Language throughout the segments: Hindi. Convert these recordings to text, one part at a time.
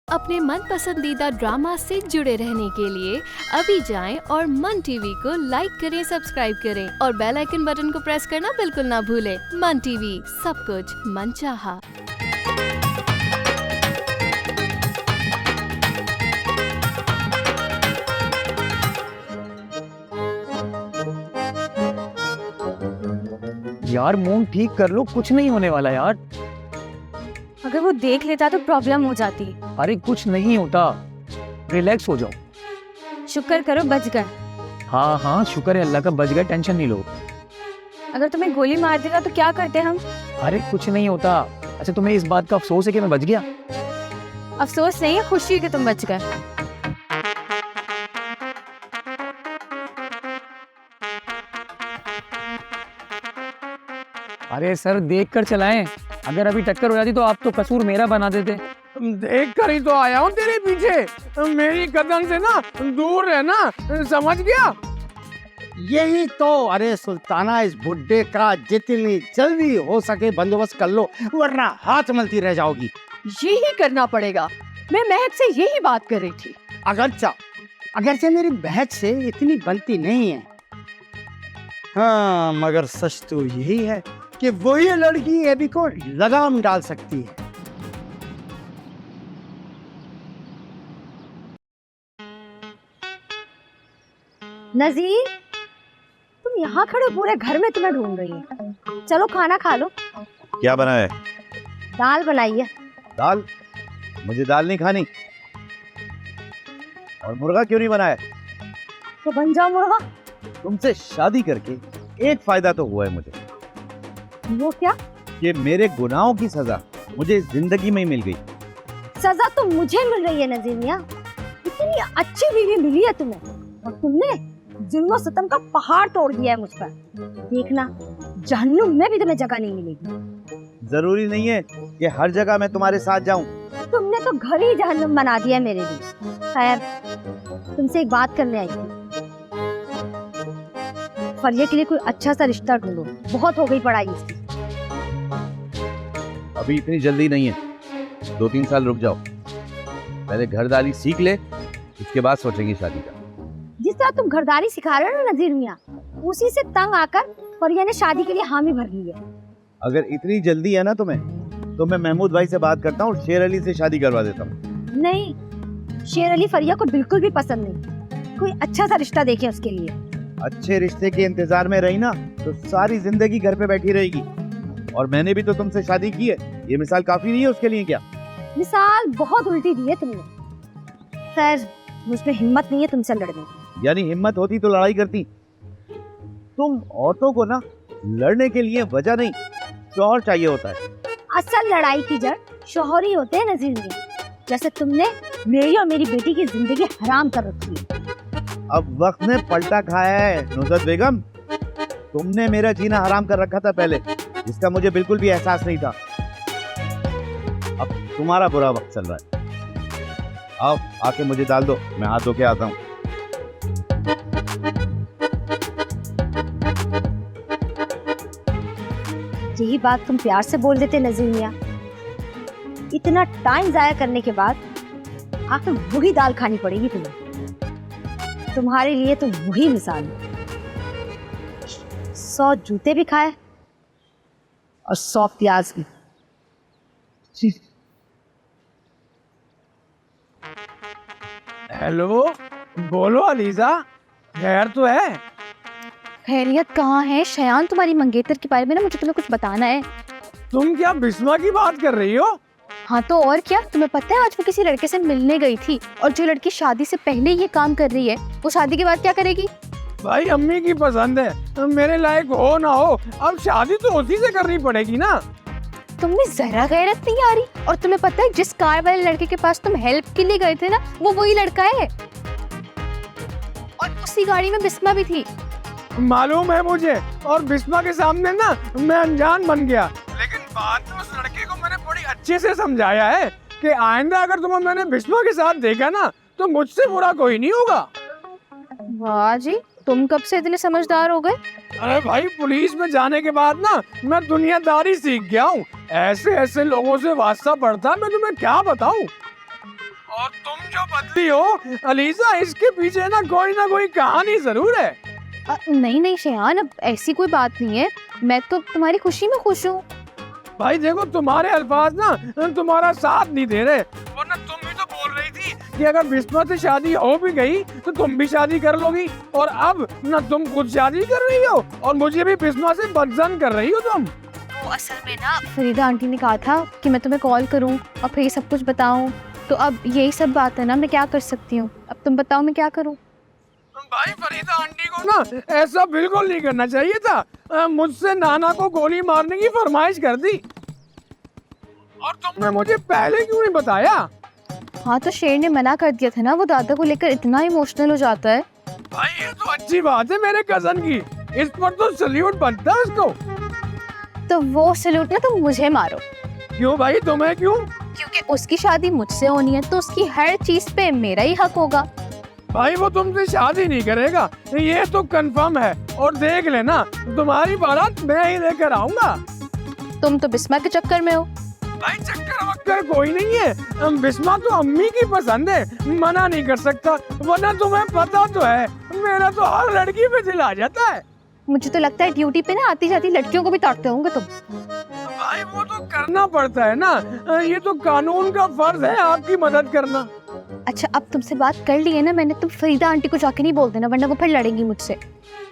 अपने मन पसंदीदा ड्रामा से जुड़े रहने के लिए अभी जाएं और मन टीवी को लाइक करें, सब्सक्राइब करें और बेल आइकन बटन को प्रेस करना बिल्कुल ना भूलें। मन टीवी, सब कुछ मनचाहा। यार मूड ठीक कर लो, कुछ नहीं होने वाला यार। अगर वो देख लेता तो प्रॉब्लम हो जाती। अरे कुछ नहीं होता, रिलैक्स हो जाओ। शुक्र करो बच गए। हाँ हाँ शुक्र है अल्लाह का, बच गए, टेंशन नहीं लो। अगर तुम्हें गोली मार देता तो क्या करते हम? अरे कुछ नहीं होता। अच्छा तुम्हें इस बात का अफसोस है कि मैं बच गया? अफसोस नहीं है, खुशी कि तुम बच गए। अरे सर देख कर चलाएं, अगर अभी टक्कर हो जाती तो आप तो कसूर मेरा बना देते। देख कर ही तो आया हूँ तेरे पीछे, मेरी कदम से ना दूर रहना, समझ गया? यही तो। अरे सुल्ताना, इस बुड्ढे का जितनी जल्दी हो सके बंदोबस्त कर लो, वरना हाथ मलती रह जाओगी। यही करना पड़ेगा। मैं महक से यही बात कर रही थी। अगरचे मेरी बहन से इतनी बनती नहीं है, हाँ, मगर सच तो यही है कि वही लड़की एबी को लगाम डाल सकती है। नजीर, तुम यहाँ खड़े पूरे घर में तुम्हें ढूंढ रही है। चलो खाना खा लो। क्या बना है? दाल बनाई है। दाल? मुझे दाल नहीं खानी। और मुर्गा क्यों नहीं बनाया? तो बन जाओ मुर्गा। तुमसे शादी करके एक फायदा तो हुआ है मुझे। वो क्या? कि मेरे गुनाहों की सजा मुझे इस जिंदगी में ही मिल गई। सजा तो मुझे मिल रही है नजीर मियां। इतनी अच्छी बीवी मिली है तुम्हें और तुमने जुल्म सितम का पहाड़ तोड़ दिया है मुझ पर। देखना जहन्नुम में भी तुम्हें जगह नहीं मिलेगी। जरूरी नहीं है कि हर जगह मैं तुम्हारे साथ जाऊं। तुमने तो घर ही जहन्नुम बना दिया मेरे लिए। खैर, तुमसे एक बात करने आई थी। फरिया के लिए कोई अच्छा सा रिश्ता ढूंढो, बहुत हो गई पढ़ाई इसकी। अभी इतनी जल्दी नहीं है, 2-3 साल रुक जाओ। पहले घरदारी सीख ले, उसके बाद सोचेंगे शादी का। जिस तरह तुम घरदारी सिखा रहे हो ना नजीर मियां, उसी से तंग आकर फरिया ने शादी के लिए हामी भर ली है। अगर इतनी जल्दी है ना तुम्हें, तो मैं महमूद भाई से बात करता हूँ और शेर अली से शादी करवा देता हूँ। नहीं, शेर अली फरिया को बिल्कुल भी पसंद नहीं। कोई अच्छा सा रिश्ता देखे उसके लिए। अच्छे रिश्ते के इंतजार में रही ना तो सारी जिंदगी घर पे बैठी रहेगी। और मैंने भी तो तुमसे शादी की है, ये मिसाल काफी नहीं है उसके लिए क्या? मिसाल बहुत उल्टी दी है तुमने। खैर, मुझमें हिम्मत नहीं है तुमसे लड़ने की। यानी हिम्मत होती तो लड़ाई करती। तुम औरतों को ना लड़ने के लिए वजह नहीं, शौहर चाहिए होता है। असल लड़ाई की जड़ शौहर ही होते हैं नजीर मियां। जैसे तुमने मेरी और मेरी बेटी की जिंदगी हराम कर रखी है। अब वक्त ने पलटा खाया है नुसरत बेगम। तुमने मेरा जीना हराम कर रखा था पहले, जिसका मुझे बिल्कुल भी एहसास नहीं था। अब तुम्हारा बुरा वक्त चल रहा है। आओ आके मुझे डाल दो, मैं हाथ धो के आता हूँ। यही बात तुम प्यार से बोल देते नजीर मियां। इतना टाइम जाया करने के बाद आखिर वही दाल खानी पड़ेगी तुम्हें। तुम्हारे लिए तो वही मिसाल है। 100 जूते भी खाए और 100 प्याज भी। हेलो, बोलो अलीजा, खैर तो है? खैरियत कहाँ है शयान? तुम्हारी मंगेतर के बारे में ना मुझे तुम्हें कुछ बताना है। तुम क्या बिस्मा की बात कर रही हो? हाँ तो और क्या। तुम्हें पता है आज वो किसी लड़के से मिलने गई थी और जो लड़की शादी से पहले ये काम कर रही है वो शादी के बाद क्या करेगी? भाई अम्मी की पसंद है, मेरे लायक हो ना हो, अब शादी तो उसी से करनी पड़ेगी ना। तुमने जरा गैरत नहीं आ रही। और तुम्हें पता है जिस कार वाले लड़के के पास तुम हेल्प के लिए गए थे ना, वो वही लड़का है। और उसी गाड़ी में बिस्मा भी थी। मालूम है मुझे, और बिस्मा के सामने ना मैं अनजान बन गया। लेकिन बाद में उस लड़के को मैंने बड़ी अच्छे से समझाया है कि आइंदा अगर तुम्हें मैंने बिस्मा के साथ देखा ना तो मुझसे बुरा कोई नहीं होगा। वाह जी, तुम कब से इतने समझदार हो गए? अरे भाई, पुलिस में जाने के बाद ना मैं दुनियादारी सीख गया हूँ। ऐसे ऐसे लोगों से वास्ता पड़ता, मैं तुम्हें क्या बताऊँ। और तुम जो बदली हो अलीजा, इसके पीछे ना कोई कहानी जरूर है। नहीं नहीं शेहान, अब ऐसी कोई बात नहीं है। मैं तो तुम्हारी खुशी में खुश हूँ। भाई देखो, तुम्हारे अल्फाज ना तुम्हारा साथ नहीं दे रहे, वरना तुम भी तो बोल रही थी कि अगर बिस्मा से शादी हो भी गई तो तुम भी शादी कर लोगी, और अब ना तुम खुद शादी कर रही हो और मुझे भी बिस्मा से बदजन कर रही हो तुम। वो असल में ना फरीदा आंटी ने कहा था कि मैं तुम्हें कॉल करूं और फिर ये सब कुछ बताऊं, तो अब यही सब बात है ना, मैं क्या कर सकती हूँ। अब तुम बताओ मैं क्या करूँ। भाई फरीदा आंटी को ना ऐसा बिल्कुल नहीं करना चाहिए था। मुझसे नाना को गोली मारने की फरमाइश कर दी, और तुमने मुझे पहले क्यों नहीं बताया? हाँ तो शेर ने मना कर दिया था ना, वो दादा को लेकर इतना इमोशनल हो जाता है। भाई ये तो अच्छी बात है मेरे कजन की, इस पर तो सल्यूट बनता है उसको। तो वो सल्यूट ना तुम मुझे मारो। क्यों भाई, तुम्हें क्यों? क्योंकि उसकी शादी मुझसे होनी है, तो उसकी हर चीज पे मेरा ही हक होगा। भाई वो तुमसे शादी नहीं करेगा, ये तो कंफर्म है, और देख लेना तुम्हारी बारात मैं ही लेकर आऊंगा। तुम तो बिस्मा के चक्कर में हो। भाई चक्कर वक्कर कोई नहीं है, बिस्मा तो अम्मी की पसंद है, मना नहीं कर सकता, वरना तुम्हें पता तो है मेरा तो हर लड़की पे दिल आ जाता है। मुझे तो लगता है ड्यूटी पे ना आती जाती लड़कियों को भी ताड़ते होंगे तुम। भाई वो तो करना पड़ता है ना, ये तो कानून का फर्ज है आपकी मदद करना। अच्छा अब तुमसे बात कर ली है ना मैंने, तुम फरीदा आंटी को जाके नहीं बोल देना, वरना वो फिर लड़ेंगी मुझसे।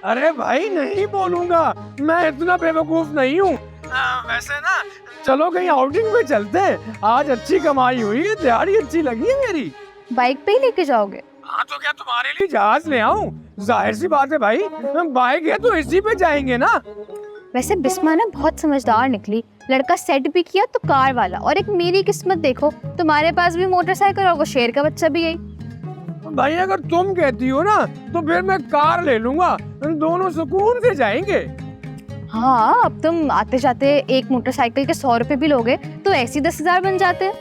अरे भाई नहीं बोलूंगा, मैं इतना बेवकूफ नहीं हूँ। वैसे ना चलो कहीं आउटिंग पे चलते हैं, आज अच्छी कमाई हुई है, दिहाड़ी अच्छी लगी है मेरी। बाइक पे ही लेके जाओगे? हाँ तो क्या तुम्हारे लिए जहाज ले आऊं? जाहिर सी बात है भाई, बाइक है तो इसी पे जाएंगे ना। वैसे बिस्मा ना बहुत समझदार निकली, लड़का सेट भी किया तो कार वाला, और एक मेरी किस्मत देखो, तुम्हारे पास भी मोटरसाइकिल और वो शेर का बच्चा भी यही। भाई अगर तुम कहती हो ना तो फिर मैं कार ले लूंगा, दोनों सुकून से जाएंगे। हाँ अब तुम आते जाते एक मोटरसाइकिल के 100 रुपए भी लोगे तो ऐसे 10,000 बन जाते।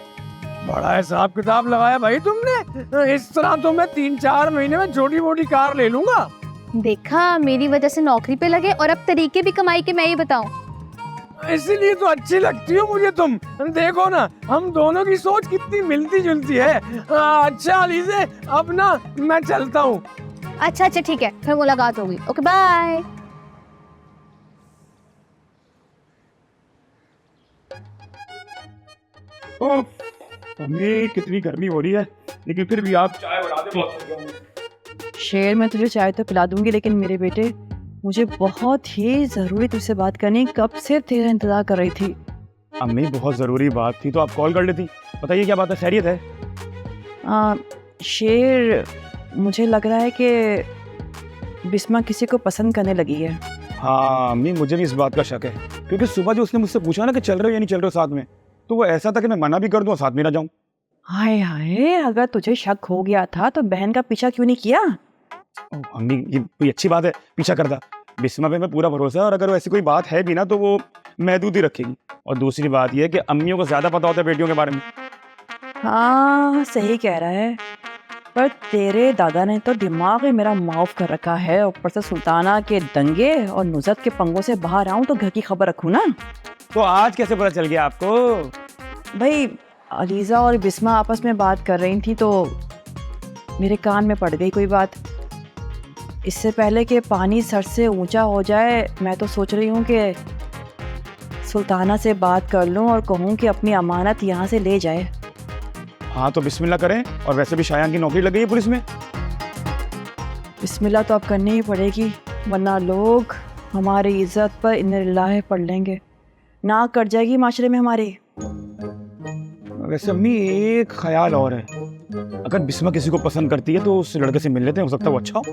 बड़ा हिसाब किताब लगाया भाई तुमने, इस तरह तो मैं 3-4 महीने में छोटी मोटी कार ले लूंगा। देखा, मेरी वजह से नौकरी पे लगे, और अब तरीके भी कमाई के मैं ही बताऊं। इसीलिए तो अच्छी लगती हो मुझे तुम। देखो ना हम दोनों की सोच कितनी मिलती जुलती है। अच्छा अलीज़े, अब ना मैं चलता हूँ। अच्छा ठीक है, फिर मुलाकात होगी। Okay bye. मम्मी कितनी गर्मी हो रही है, लेकिन फिर भी आप चाय बना दे, बहुत हो गया हूँ। शेर मैं तुझे चाय तो पिला दूंगी, लेकिन मेरे बेटे मुझे बहुत ही ज़रूरी तुझसे बात करनी, कब से तेरा इंतज़ार कर रही थी। अम्मी बहुत ज़रूरी बात थी तो आप कॉल कर लेती। बताइए क्या बात है, खैरियत है? शेर मुझे लग रहा है कि बिस्मा किसी को पसंद करने लगी है। हाँ अम्मी, मुझे भी इस बात का शक है, क्योंकि सुबह जो उसने मुझसे पूछा ना कि चल रहे हो या नहीं चल रहे हो साथ में, तो वो ऐसा था कि मैं मना भी कर दूँ और साथ में ना जाऊँ। हाय हाय, अगर तुझे शक हो गया था तो बहन का पीछा क्यों नहीं किया? अम्मी ये कोई अच्छी बात है पीछा करता, बिस्मा पे मैं पूरा भरोसा है, और अगर ऐसी कोई बात है भी ना तो वो महदूद ही रखेगी। और दूसरी बात ये है कि अम्मियों को ज़्यादा पता होता है बेटियों के बारे में। हाँ सही कह रहा है, पर तेरे दादा ने तो दिमाग ही मेरा माफ कर रखा है। ऊपर से सुल्ताना के दंगे और नुज़त के पंगों से बाहर आऊँ तो घर की खबर रखूँ ना। तो आज कैसे पता चल गया आपको? भाई अलीज़ा और बिस्मा आपस में बात कर रही थी तो मेरे कान में पड़ गई कोई बात। इससे पहले कि पानी सर से ऊंचा हो जाए, मैं तो सोच रही हूँ कि सुल्ताना से बात कर लूँ और कहूँ कि अपनी अमानत यहाँ से ले जाए। हाँ तो बिस्मिल्लाह करें, और वैसे भी शायान की नौकरी लग गई है पुलिस में। बिस्मिल्लाह तो अब करनी ही पड़ेगी, वरना लोग हमारी इज्जत पर इन्ना लिल्लाह पढ़ लेंगे, नाक कट जाएगी माशरे में हमारी। वैसे अम्मी एक ख्याल और है, अगर बिस्मा किसी को पसंद करती है तो उस लड़के से मिल लेते हैं, हो सकता है वो अच्छा हो।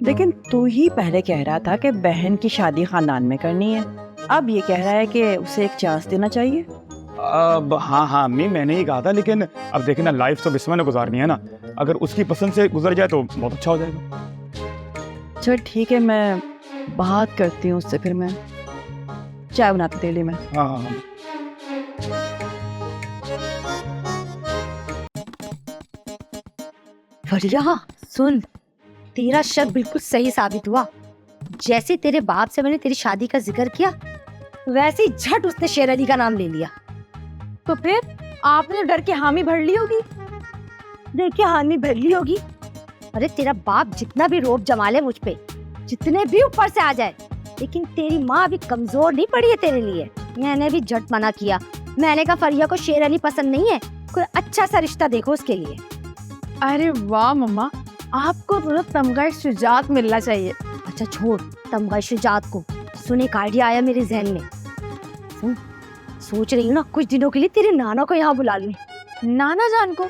लेकिन तू ही पहले कह रहा था कि बहन की शादी खानदान में करनी है, अब ये कह रहा है कि उसे एक चांस देना चाहिए। अब हाँ अम्मी मैंने ही कहा था, लेकिन अब देखें ना, लाइफ तो बिस्मा ने गुजारनी है ना, अगर उसकी पसंद से गुजर जाए तो बहुत अच्छा हो जाएगा। चल ठीक है, मैं बात करती हूँ उससे, फिर मैं चाय बनाती तेली में। हाँ। फरिया सुन, तेरा शक बिल्कुल सही साबित हुआ। जैसे तेरे बाप से मैंने तेरी शादी का जिक्र किया, वैसे ही झट उसने शेर अली का नाम ले लिया। तो फिर आपने डर के हामी भर ली होगी। देख के हामी भर ली होगी। अरे तेरा बाप जितना भी रोब जमा ले मुझ पे, जितने भी ऊपर से आ जाए, लेकिन तेरी माँ अभी कमजोर नहीं पड़ी है तेरे लिए। मैंने भी झट मना किया। मैंने कहा फरिया को शेर अली पसंद नहीं है, कोई अच्छा सा रिश्ता देखो उसके लिए। अरे वाह मम्मा, आपको तो तमगा शुजात मिलना चाहिए। अच्छा छोड़ तमगा शुजात को, सुन एक आइडिया आया मेरे जहन में। सुन, सोच रही हूँ ना कुछ दिनों के लिए तेरे नाना को यहाँ बुला लूं। नाना जान को?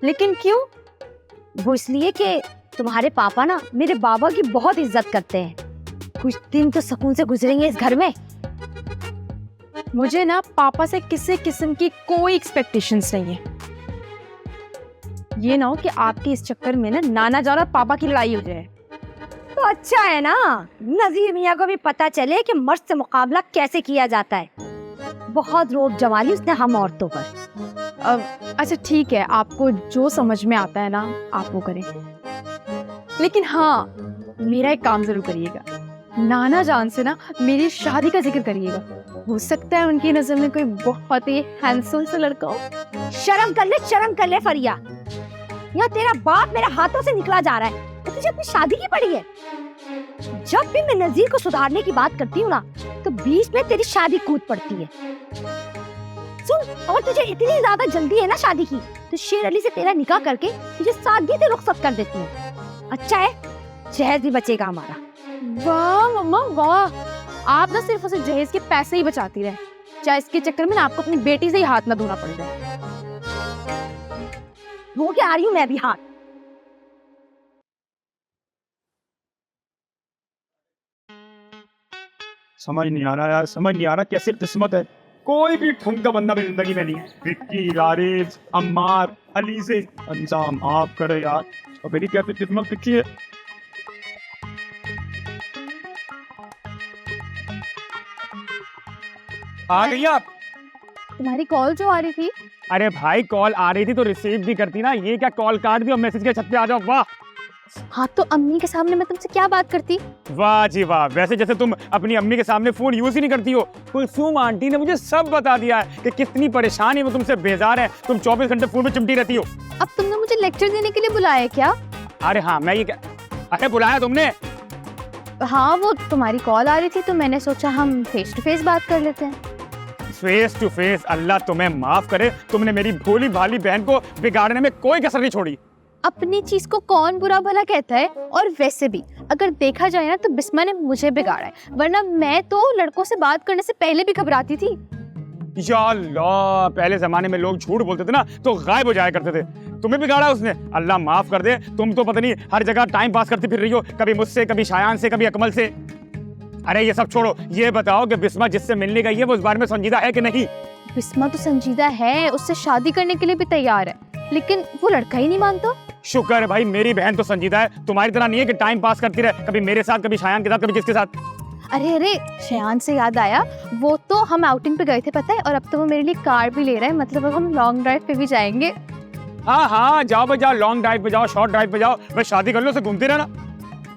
लेकिन क्यों? वो इसलिए कि तुम्हारे पापा ना मेरे बाबा की बहुत इज्जत करते हैं। कुछ दिन तो सुकून से गुजरेंगे इस घर में। मुझे ना पापा से किसी किस्म की कोई एक्सपेक्टेशंस नहीं है। ये ना हो कि आपके इस चक्कर में ना नाना जान और पापा की लड़ाई हो जाए। तो अच्छा है ना, नजीर मियाँ को भी पता चले कि मर्द से मुकाबला कैसे किया जाता है। बहुत रोब जमा ली उसने हम औरतों पर। अच्छा ठीक है, आपको जो समझ में आता है ना आप वो करें, लेकिन हाँ मेरा एक काम जरूर करिएगा। नाना जान से ना मेरी शादी का जिक्र करिएगा। हो सकता है उनकी नजर में कोई बहुत ही हैंडसम सा लड़का हो। शर्म कर ले फरिया। यहाँ तेरा बाप मेरे हाथों से निकला जा रहा है, तो तुझे अपनी शादी की पड़ी है। जब भी मैं नजीर को सुधारने की बात करती हूँ ना, तो बीच में तेरी शादी कूद पड़ती है। सुन, और तुझे इतनी ज्यादा जल्दी है ना शादी की, तो शेर अली से तेरा निकाह करके तुझे सादगी से रुखसत कर देती हूँ। अच्छा है, जहेज भी बचेगा हमारा। वाह मम्मा वाह, आप ना सिर्फ उसे जहेज के पैसे ही बचाती रहे, चाहे इसके चक्कर में ना आपको अपनी बेटी से ही हाथ ना धोना पड़ जाए। वो क्या आ रही हूँ मैं भी हाथ। समझ नहीं आ रहा यार, समझ नहीं आ रहा कैसे किस्मत है। कोई भी ढंग का बंदा मेरी जिंदगी में नहीं है। विक्की, रारिस, अम्मार, अली से अंजाम आप करे यार, और मेरी कैसे किस्मत लिखी है। आ गई आप? तुम्हारी कॉल जो आ रही थी। अरे भाई कॉल आ रही थी तो रिसीव भी करती ना, ये क्या कॉल काट दी और मैसेज के छत पे आ जाओ। वाह हाँ तो अम्मी के सामने मैं तुमसे क्या बात करती। वाह जी वाह, वैसे जैसे तुम अपनी अम्मी के सामने फोन यूज ही नहीं करती हो। कुलसूम आंटी ने मुझे सब बता दिया है कि कितनी परेशानी वो तुमसे बेजार है। तुम 24 घंटे फोन में चिमटी रहती हो। अब तुमने मुझे लेक्चर देने के लिए बुलाया है क्या? अरे हाँ मैं ये क्या, अरे बुलाया तुमने? हाँ वो तुम्हारी कॉल आ रही थी तो मैंने सोचा हम फेस टू फेस बात कर लेते हैं। Face to face? अल्लाह तुम्हें माफ करे, तुमने मेरी भोली भाली बहन को बिगाड़ने में कोई कसर नहीं छोड़ी। अपनी चीज को कौन बुरा भला कहता है? और वैसे भी अगर देखा जाए ना तो बिस्मा ने मुझे बिगाड़ा है, वरना मैं तो लड़कों से बात करने से पहले भी घबराती थी। या अल्लाह, पहले जमाने में लोग झूठ बोलते थे ना तो गायब हो जाया करते थे। तुम्हें बिगाड़ा उसने, अल्लाह माफ कर दे। तुम तो पता नहीं हर जगह टाइम पास करती फिर रही हो, कभी मुझसे, कभी शायान से, कभी अकमल से। अरे ये सब छोड़ो, ये बताओ कि बिस्मा जिससे मिलने गई है वो इस बारे में संजीदा है कि नहीं? बिस्मा तो संजीदा है, उससे शादी करने के लिए भी तैयार है, लेकिन वो लड़का ही नहीं मानता। शुक्र है भाई, मेरी बहन तो संजीदा है, तुम्हारी तरह नहीं है कि टाइम पास करती रहे, कभी मेरे साथ, कभी शायान के साथ, कभी किसके साथ। अरे शयान से याद आया, वो तो हम आउटिंग पे गए थे पता है, और अब तो वो मेरे लिए कार भी ले रहा है, मतलब अब हम लॉन्ग ड्राइव पे भी जाएंगे। हाँ हाँ जाओ भाई जाओ, लॉन्ग ड्राइव पे जाओ, शॉर्ट ड्राइव पे जाओ, मैं शादी कर लो, उसे घूमते रहना।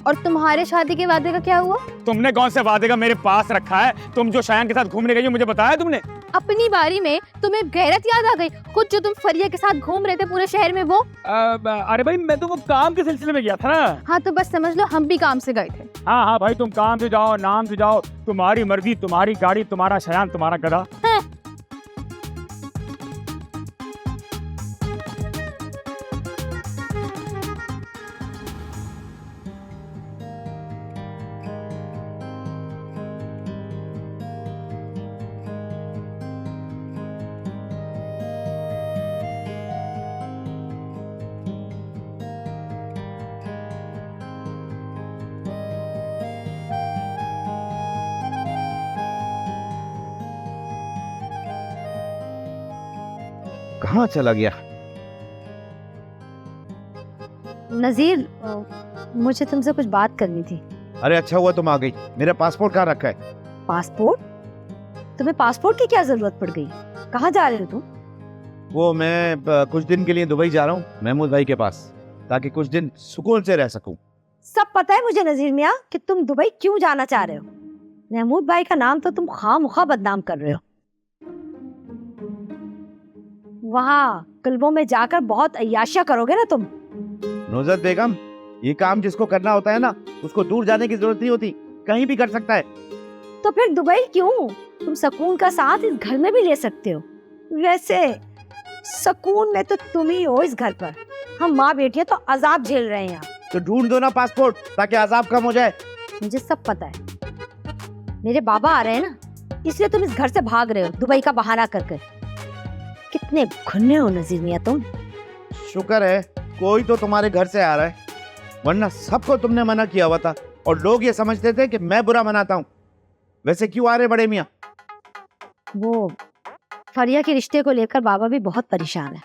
और तुम्हारे शादी के वादे का क्या हुआ? तुमने कौन से वादे का मेरे पास रखा है? तुम जो शायान के साथ घूमने गई हो मुझे बताया तुमने? अपनी बारी में तुम्हें गैरत याद आ गई, खुद जो तुम फरिया के साथ घूम रहे थे पूरे शहर में वो। अरे भाई मैं तो वो काम के सिलसिले में गया था ना। हाँ तो बस समझ लो हम भी काम से गए थे। हाँ हाँ भाई, तुम काम से जाओ, नाम से जाओ, तुम्हारी मर्जी, तुम्हारी गाड़ी, तुम्हारा शायान, तुम्हारा गधा। कहाँ चला गया? नजीर, मुझे तुमसे कुछ बात करनी थी। अरे अच्छा हुआ तुम आ गई। मेरा पासपोर्ट कहाँ रखा है? पासपोर्ट? तुम्हें पासपोर्ट की क्या जरूरत पड़ गई? कहाँ जा रहे हो तुम? वो मैं कुछ दिन के लिए दुबई जा रहा हूँ महमूद भाई के पास, ताकि कुछ दिन सुकून से रह सकूं। सब पता है मुझे नजीर मियाँ कि तुम दुबई क्यों जाना चाह रहे हो। महमूद भाई का नाम तो तुम खामखा बदनाम कर रहे हो। वहाँ क्लबों में जाकर बहुत अय्याशियां करोगे ना तुम। नुसरत बेगम, ये काम जिसको करना होता है ना, उसको दूर जाने की जरूरत नहीं होती, कहीं भी कर सकता है। तो फिर दुबई क्यों? तुम सुकून का साथ इस घर में भी ले सकते हो। वैसे सुकून में तो तुम ही हो इस घर पर, हम माँ बेटियां तो अजाब झेल रहे हैं यहाँ। तो ढूंढ दो ना पासपोर्ट, ताकि अजाब कम हो जाए। मुझे सब पता है, मेरे बाबा आ रहे हैं ना, इसलिए तुम इस घर से भाग रहे हो दुबई का बहाना करके। कितने घुन्ने हो नजीर मियां तुम। शुक्र है कोई तो तुम्हारे घर से आ रहा है, वरना सबको तुमने मना किया हुआ था और लोग ये समझते थे कि मैं बुरा मनाता हूँ। वैसे क्यों आ रहे बड़े मियाँ? वो फरिया के रिश्ते को लेकर बाबा भी बहुत परेशान है,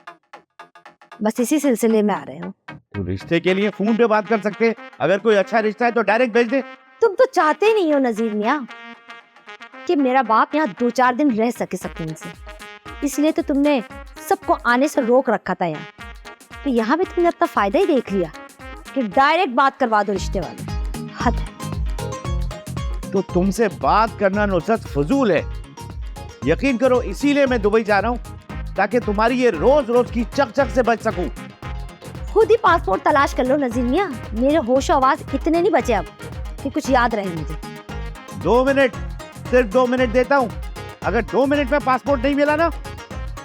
बस इसी सिलसिले में आ रहे हो। तो रिश्ते के लिए फोन पे बात कर सकते हैं, अगर कोई अच्छा रिश्ता है तो डायरेक्ट भेज दे। तुम तो चाहते ही नहीं हो नजीर मियां कि मेरा बाप यहाँ 2-4 दिन रह सके सुकून से, इसलिए तो तुमने सबको आने से रोक रखा था यहाँ। तो यहाँ भी तुमने अपना फायदा ही देख लिया कि डायरेक्ट बात करवा दो रिश्ते वाले। हद है। तो तुमसे बात करना नुसरत फजूल है। यकीन करो इसीलिए मैं दुबई जा रहा हूँ, ताकि तुम्हारी ये रोज रोज की चकचक से बच सकूं। खुद ही पासपोर्ट तलाश कर लो नजीर मियां, मेरे होश आवाज इतने नहीं बचे अब कि कुछ याद रहे मुझे। 2 मिनट, सिर्फ 2 मिनट देता हूँ। अगर 2 मिनट में पासपोर्ट नहीं मिला ना,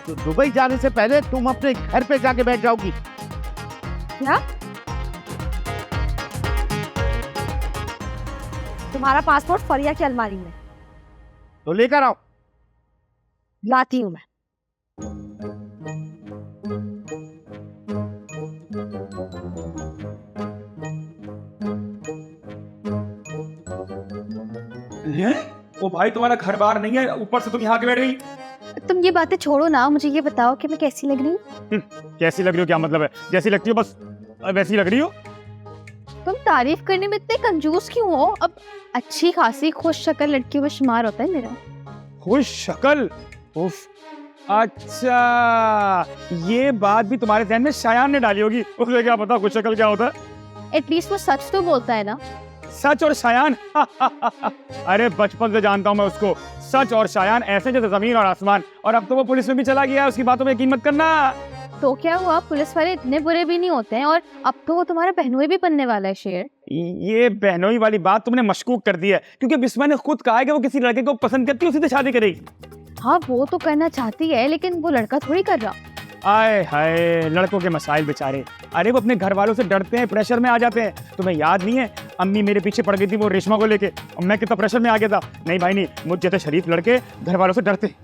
तो दुबई जाने से पहले तुम अपने घर पे जाके बैठ जाओगी। क्या? तुम्हारा पासपोर्ट फरिया की अलमारी में। तो लेकर आओ। लाती हूँ मैं। ओ भाई, तुम्हारा घर बार नहीं है, ऊपर से तुम यहाँ के बैठ गई। तुम ये बातें छोड़ो ना, मुझे ये बताओ कि मैं कैसी लग रही हूँ। कैसी लग रही हो क्या मतलब है? जैसी लगती हो बस वैसी लग रही हो। तुम तारीफ करने में इतने कंजूस क्यों हो? अब अच्छी खासी खुश शक्ल लड़की में शुमार होता है मेरा। खुश शक्ल? उफ, अच्छा ये बात भी तुम्हारे ध्यान में शायान ने डाली होगी। उसे क्या पता खुश शक्ल क्या होता है। एटलीस्ट वो सच तो बोलता है ना। सच और शायान अरे बचपन से जानता हूँ मैं उसको। सच और शायान ऐसे जैसे जमीन और आसमान। और अब तो वो पुलिस में भी चला गया है, उसकी बातों में यकीन मत करना। तो क्या हुआ, पुलिस वाले इतने बुरे भी नहीं होते हैं, और अब तो वो तुम्हारा बहनोई भी बनने वाला है शेर। ये बहनोई वाली बात तुमने मशकूक कर दी है, क्योंकि बिस्मा ने खुद कहा है कि वो किसी लड़के को पसंद करती है, उसी से शादी करेगी। हाँ वो तो करना चाहती है, लेकिन वो लड़का थोड़ी कर रहा। आए हाय, लड़कों के मसाइल बेचारे। अरे वो अपने घर वालों से डरते हैं, प्रेशर में आ जाते हैं। तुम्हें याद नहीं है, अम्मी मेरे पीछे पड़ गई थी वो रेशमा को लेके, और मैं कितना प्रेशर में आ गया था। नहीं भाई नहीं, मुझ जैसे शरीफ लड़के घर वालों से डरते।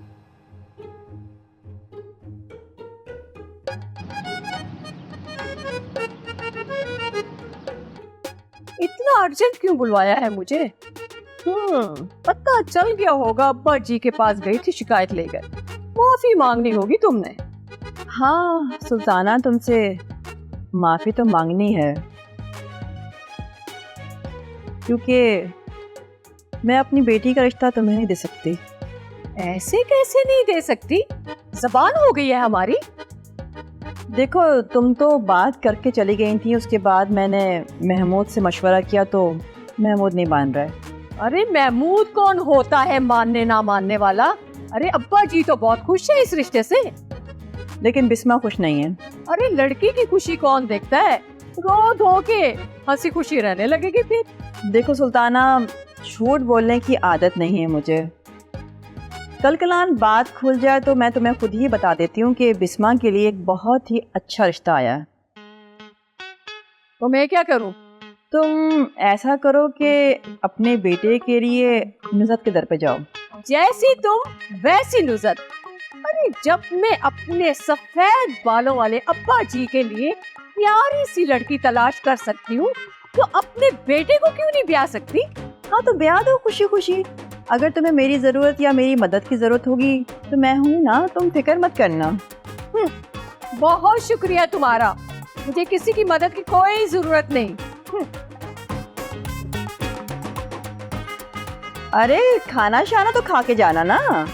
इतना अर्जेंट क्यों बुलवाया है मुझे? पता चल गया होगा, अब्बा जी के पास गई थी शिकायत लेकर। माफी मांगनी होगी तुमने। हाँ सुल्ताना, तुमसे माफ़ी तो मांगनी है, क्योंकि मैं अपनी बेटी का रिश्ता तुम्हें नहीं दे सकती। ऐसे कैसे नहीं दे सकती? जबान हो गई है हमारी। देखो, तुम तो बात करके चली गई थी, उसके बाद मैंने महमूद से मशवरा किया तो महमूद नहीं मान रहा है। अरे महमूद कौन होता है मानने ना मानने वाला? अरे अब्बा जी तो बहुत खुश है इस रिश्ते से। लेकिन बिस्मा खुश नहीं है। अरे लड़की की खुशी कौन देखता है? रो धो के हंसी खुशी रहने लगेगी फिर। देखो सुल्ताना, झूठ बोलने की आदत नहीं है मुझे। कल कलान बात खुल जाए तो मैं तुम्हें खुद ही बता देती हूँ कि बिस्मा के लिए एक बहुत ही अच्छा रिश्ता आया है। तो मैं क्या करूँ? तुम ऐसा करो कि अपने बेटे के लिए नुसरत के दर पे जाओ। जैसी तुम वैसी नुसरत। अरे जब मैं अपने सफेद बालों वाले अब्बा जी के लिए प्यारी सी लड़की तलाश कर सकती हूँ, तो अपने बेटे को क्यों नहीं ब्याह सकती? हाँ तो ब्याह दो खुशी खुशी। अगर तुम्हें मेरी ज़रूरत या मेरी मदद की ज़रूरत होगी तो मैं हूँ ना, तुम फिक्र मत करना। बहुत शुक्रिया तुम्हारा, मुझे किसी की मदद की कोई ज़रूरत नहीं। अरे खाना शाना तो खा के जाना ना।